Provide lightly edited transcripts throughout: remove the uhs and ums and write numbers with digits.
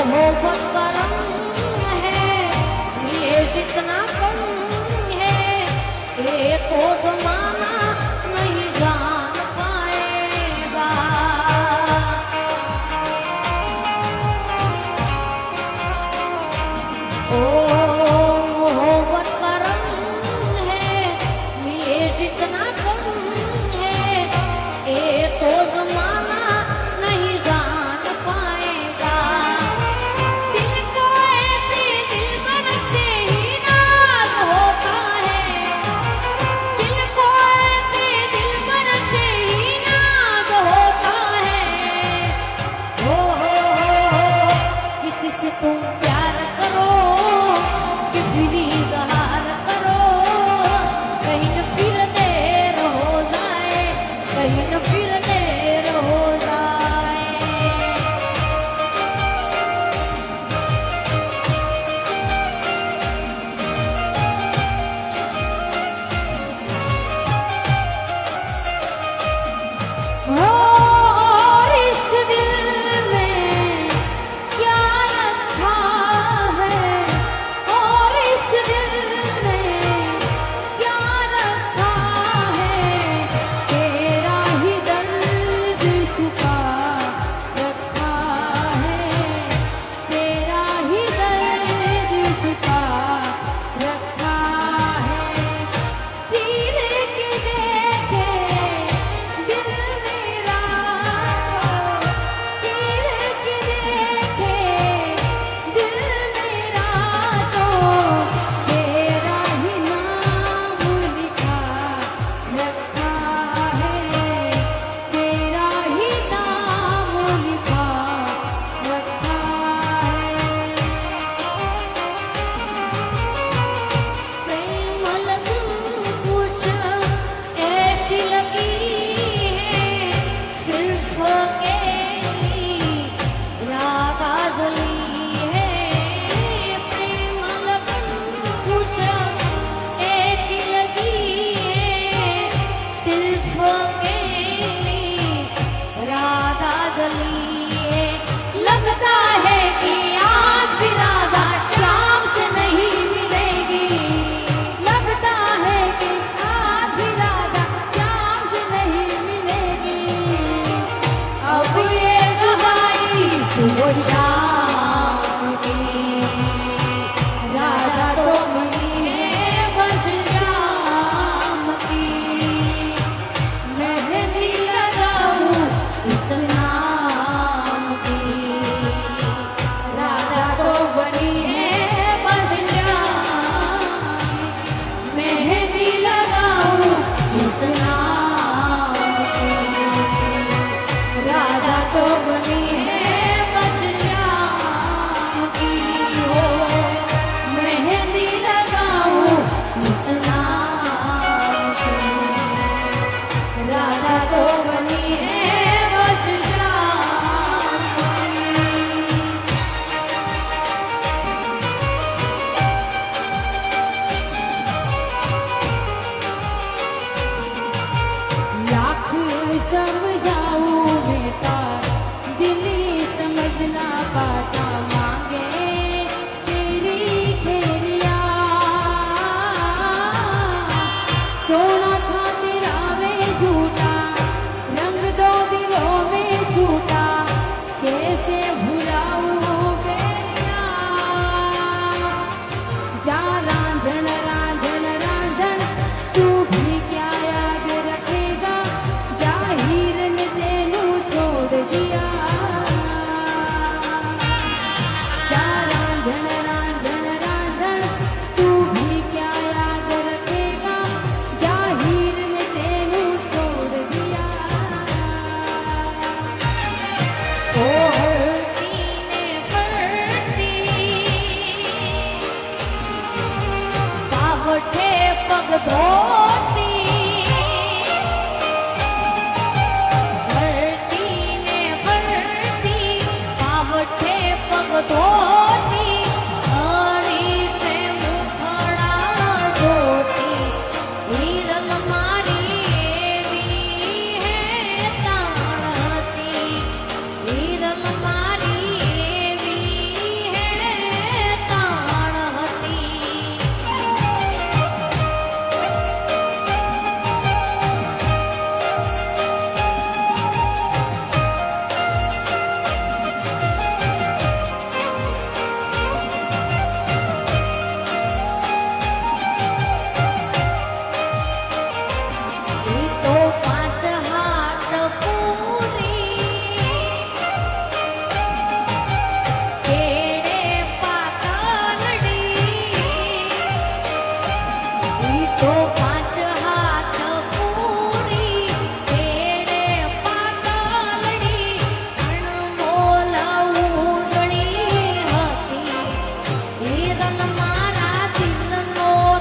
मोहब्बत का रंग है, ये जितना कम है, ये तो जमाना नहीं जान पाएगा। ओ मोहब्बत का रंग है, ये जितना कम है, ये तो जमाना नहीं जान पाएगा। दिल को ऐसे दिलबर से ही नाज होता है, दिल को ऐसे दिलबर से ही नाज होता है। हो किसी से तुम प्यार करो कि फिर इजहार करो, कहीं न फिर देर हो जाए, कहीं न फिर देर हो जाए। और इस दिल में क्या रखा है, और इस दिल में क्या रखा है, तेरा ही दर्द छुपा रखा है, तेरा ही दर्द छुपा रखा है। चीर के देखे दिल मेरा, चीर के देखे दिल मेरा, तो तेरा ही नाम लिखा रखा है, तेरा ही नाम लिखा रखा है। प्रेम लगन कुछ ऐसी लगी है, सिर्फ अकेली राधा जली है। प्रेम लगन कुछ ऐसी लगी है, सिर्फ अकेली राधा जली है। लगता है कि आज भी राधा श्याम से नहीं मिलेगी, लगता है कि आज भी राधा श्याम से नहीं मिलेगी। अब ये गवाही सुबह शाम की, राधा तो बनी है बस श्याम की। मेहंदी लगाऊं इस नाम की, राधा तो बनी है बस श्याम की। मेहंदी लगाऊं इस नाम की, राधा तो बनी है बस श्याम की। हो मेहंदी लगाऊं इस नाम की, राधा तो बनी है बस श्याम की। लाख समझाऊं बेटा, दिल ही समझ ना पाता, मांगे तेरी खेरिया। सोना था तेरा वे झूठा, रंग दो दिलों में झूठा, कैसे भुलाऊं बेटा। जा रांझण रांझण रांझण, तू भी क्या याद रखेगा, जाहिर ने तेनू छोड़ दिया। जा रांझण रांझण रांझण, तू भी क्या याद रखेगा, जाहिर ने तेनू छोड़ दिया। ओ हरती ने फरती, पावठे पग धोती, भरती ने भरती, पावठे पग धोती, हरी से मुखड़ा धोती। हीरल मारी एवी है ताणती, हीरल मारी एवी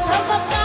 धमका